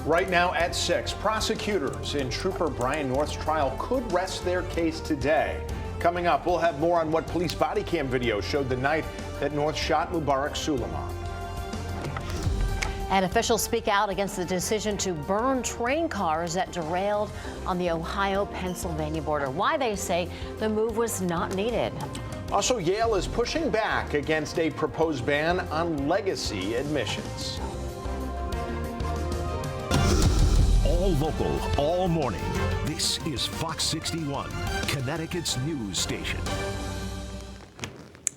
Right now at 6, prosecutors in Trooper Brian North's trial could rest their case today. Coming up, we'll have more on what police body cam video showed the night that North shot Mubarak Suleiman. And officials speak out against the decision to burn train cars that derailed on the Ohio-Pennsylvania border. Why they say the move was not needed. Also, Yale is pushing back against a proposed ban on legacy admissions. All local, all morning. This is Fox 61, Connecticut's news station.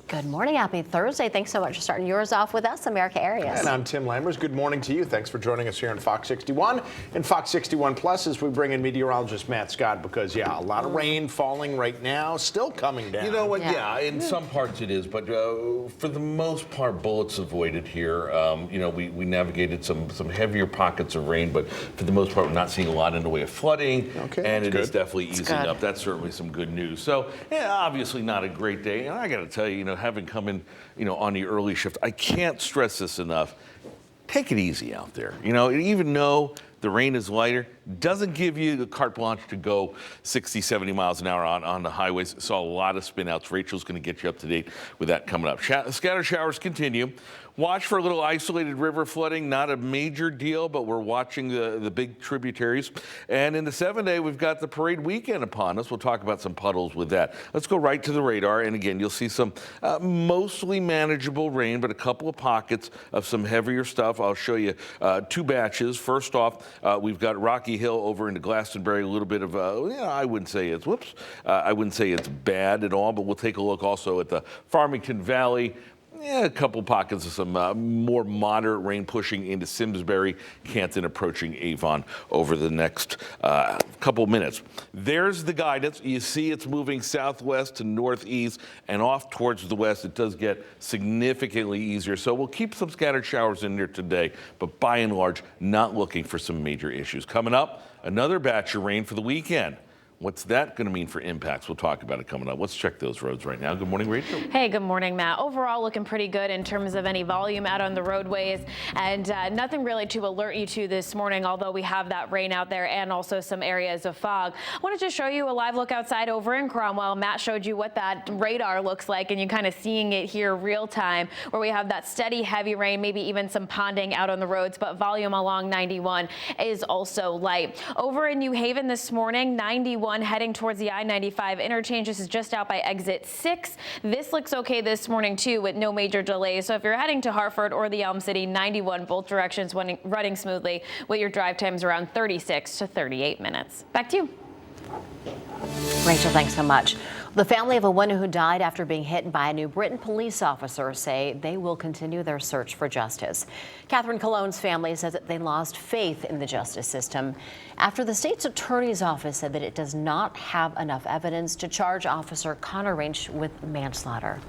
Good morning. Happy Thursday. Thanks so much for starting yours off with us, America Arias. And I'm Tim Lammers. Good morning to you. Thanks for joining us here on Fox 61 and Fox 61 Plus as we bring in meteorologist Matt Scott because, yeah, a lot of rain falling right now, still coming down. You know what? Yeah, in some parts it is, but for the most part, bullets avoided here. You know, we navigated some heavier pockets of rain, but for the most part, we're not seeing a lot in the way of flooding, and it is definitely easing up. That's certainly some good news. So, yeah, obviously not a great day, and I got to tell you, having come in, on the early shift, I can't stress this enough. Take it easy out there. Even though the rain is lighter, doesn't give you the carte blanche to go 60, 70 miles an hour on the highways. Saw a lot of spin outs. Rachel's going to get you up to date with that coming up. Scattered showers continue. Watch for a little isolated river flooding. Not a major deal, but we're watching the big tributaries. And in the 7-day, we've got the parade weekend upon us. We'll talk about some puddles with that. Let's go right to the radar. And again, you'll see some mostly manageable rain, but a couple of pockets of some heavier stuff. I'll show you 2 batches. First off, we've got Rocky Hill over into Glastonbury. A little bit of, I wouldn't say it's, I wouldn't say it's bad at all, but we'll take a look also at the Farmington Valley. A couple pockets of some more moderate rain pushing into Simsbury, Canton approaching Avon over the next couple minutes. There's the guidance. You see it's moving southwest to northeast and off towards the west. It does get significantly easier. So we'll keep some scattered showers in there today, but by and large, not looking for some major issues. Coming up, another batch of rain for the weekend. What's that going to mean for impacts? We'll talk about it coming up. Let's check those roads right now. Good morning, Rachel. Hey, good morning, Matt. Overall, looking pretty good in terms of any volume out on the roadways, and nothing really to alert you to this morning, although we have that rain out there and also some areas of fog. I wanted to show you a live look outside over in Cromwell. Matt showed you what that radar looks like, and you're kind of seeing it here real time, where we have that steady, heavy rain, maybe even some ponding out on the roads, but volume along 91 is also light. Over in New Haven this morning, 91 heading towards the I-95 interchange. This is just out by exit 6. This looks okay this morning too, with no major delays. So if you're heading to Hartford or the Elm City, 91 both directions running smoothly with your drive times around 36 to 38 minutes. Back to you. Rachel, thanks so much. The family of a woman who died after being hit by a New Britain police officer say they will continue their search for justice. Katherine Cologne's family says that they lost faith in the justice system after the state's attorney's office said that it does not have enough evidence to charge Officer Connor Range with manslaughter.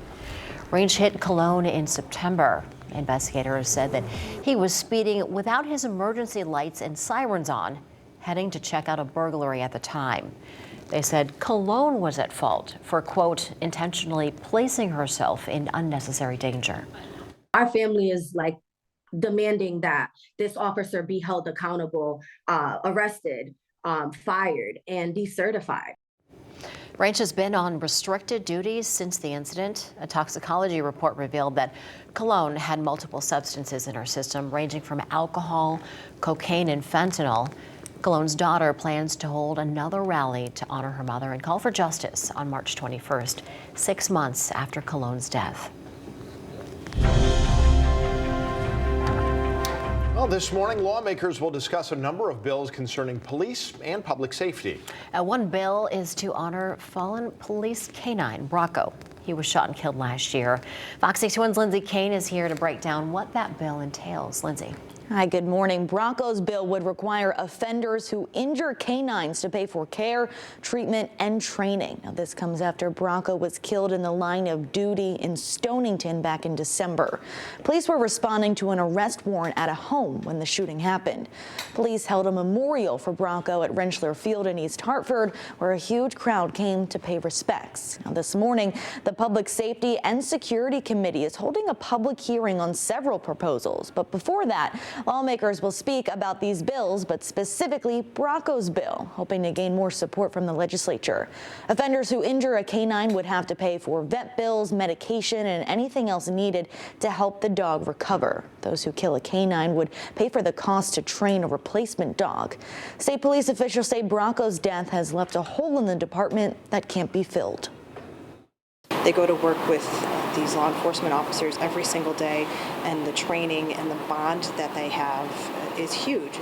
Range hit Cologne in September. Investigators said that he was speeding without his emergency lights and sirens on, heading to check out a burglary at the time. They said Cologne was at fault for, quote, intentionally placing herself in unnecessary danger. Our family is demanding that this officer be held accountable, arrested, fired, and decertified. Range has been on restricted duties since the incident. A toxicology report revealed that Cologne had multiple substances in her system, ranging from alcohol, cocaine, and fentanyl. Cologne's daughter plans to hold another rally to honor her mother and call for justice on March 21st, 6 months after Cologne's death. Well, this morning, lawmakers will discuss a number of bills concerning police and public safety. One bill is to honor fallen police canine Bronco. He was shot and killed last year. Fox 61's Lindsay Kane is here to break down what that bill entails. Lindsay. Hi, good morning. Bronco's bill would require offenders who injure canines to pay for care, treatment, and training. Now, this comes after Bronco was killed in the line of duty in Stonington back in December. Police were responding to an arrest warrant at a home when the shooting happened. Police held a memorial for Bronco at Rentschler Field in East Hartford, where a huge crowd came to pay respects. Now, this morning, the Public Safety and Security Committee is holding a public hearing on several proposals. But before that, Lawmakers will speak about these bills, but specifically Broncos bill, hoping to gain more support from the legislature. Offenders who injure a canine would have to pay for vet bills, medication, and anything else needed to help the dog recover. Those who kill a canine would pay for the cost to train a replacement dog. State police officials say Broncos' death has left a hole in the department that can't be filled. They go to work with these law enforcement officers every single day, and the training and the bond that they have is huge.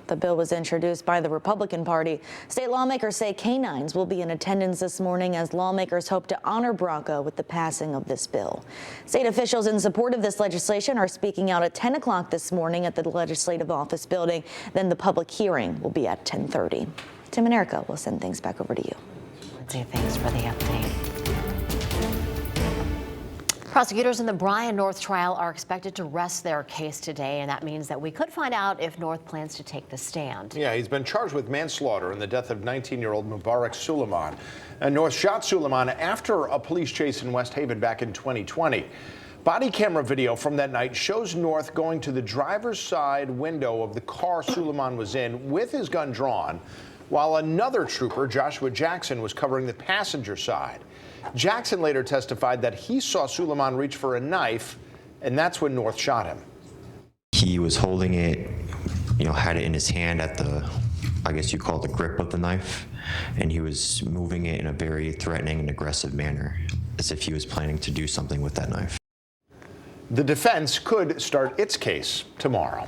The bill was introduced by the Republican Party. State lawmakers say canines will be in attendance this morning as lawmakers hope to honor Bronco with the passing of this bill. State officials in support of this legislation are speaking out at 10 o'clock this morning at the Legislative Office building. Then the public hearing will be at 10:30. Tim and Erica will send things back over to you. Lindsay, thanks for the update. Prosecutors in the Bryan North trial are expected to rest their case today, and that means that we could find out if North plans to take the stand. Yeah, he's been charged with manslaughter in the death of 19-year-old Mubarak Suleiman. And North shot Suleiman after a police chase in West Haven back in 2020. Body camera video from that night shows North going to the driver's side window of the car Suleiman was in with his gun drawn, while another trooper, Joshua Jackson, was covering the passenger side. Jackson later testified that he saw Suleiman reach for a knife, and that's when North shot him. He was holding it, had it in his hand at the, I guess you call it the grip of the knife, and he was moving it in a very threatening and aggressive manner, as if he was planning to do something with that knife. The defense could start its case tomorrow.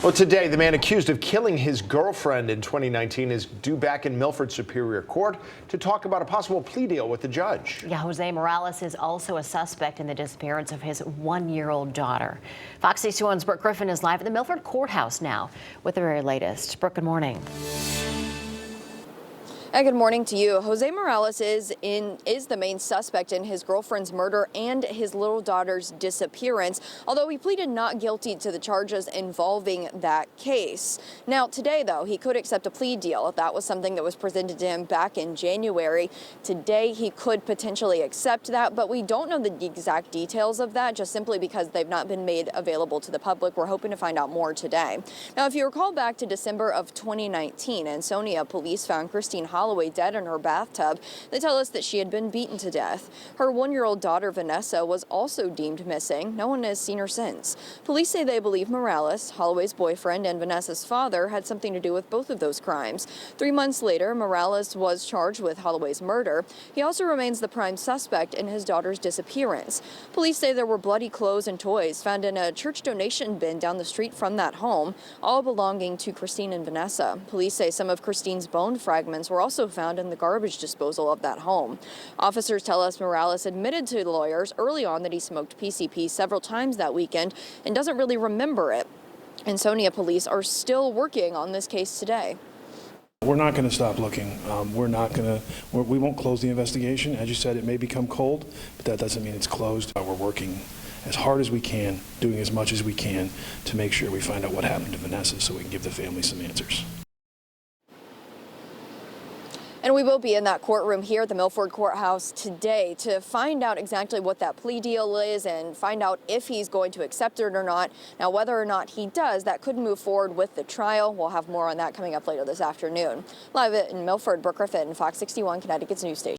Well, today, the man accused of killing his girlfriend in 2019 is due back in Milford Superior Court to talk about a possible plea deal with the judge. Yeah, Jose Morales is also a suspect in the disappearance of his one-year-old daughter. Fox 61's Brooke Griffin is live at the Milford Courthouse now with the very latest. Brooke, good morning. Good morning to you. Jose Morales is the main suspect in his girlfriend's murder and his little daughter's disappearance, although he pleaded not guilty to the charges involving that case. Now, today, though, he could accept a plea deal. That was something that was presented to him back in January. Today, he could potentially accept that, but we don't know the exact details of that, just simply because they've not been made available to the public. We're hoping to find out more today. Now, if you recall back to December of 2019, Ansonia police found Christine Holloway dead in her bathtub. They tell us that she had been beaten to death. Her one-year-old daughter, Vanessa, was also deemed missing. No one has seen her since. Police say they believe Morales, Holloway's boyfriend, and Vanessa's father had something to do with both of those crimes. 3 months later, Morales was charged with Holloway's murder. He also remains the prime suspect in his daughter's disappearance. Police say there were bloody clothes and toys found in a church donation bin down the street from that home, all belonging to Christine and Vanessa. Police say some of Christine's bone fragments were also found in the garbage disposal of that home. Officers tell us Morales admitted to lawyers early on that he smoked PCP several times that weekend and doesn't really remember it. Ansonia police are still working on this case today. We're not going to stop looking. We won't close the investigation. As you said, it may become cold, but that doesn't mean it's closed. We're working as hard as we can, doing as much as we can to make sure we find out what happened to Vanessa so we can give the family some answers. And we will be in that courtroom here at the Milford Courthouse today to find out exactly what that plea deal is and find out if he's going to accept it or not. Now, whether or not he does, that could move forward with the trial. We'll have more on that coming up later this afternoon. Live in Milford, Brooke Griffin, Fox 61, Connecticut's news station.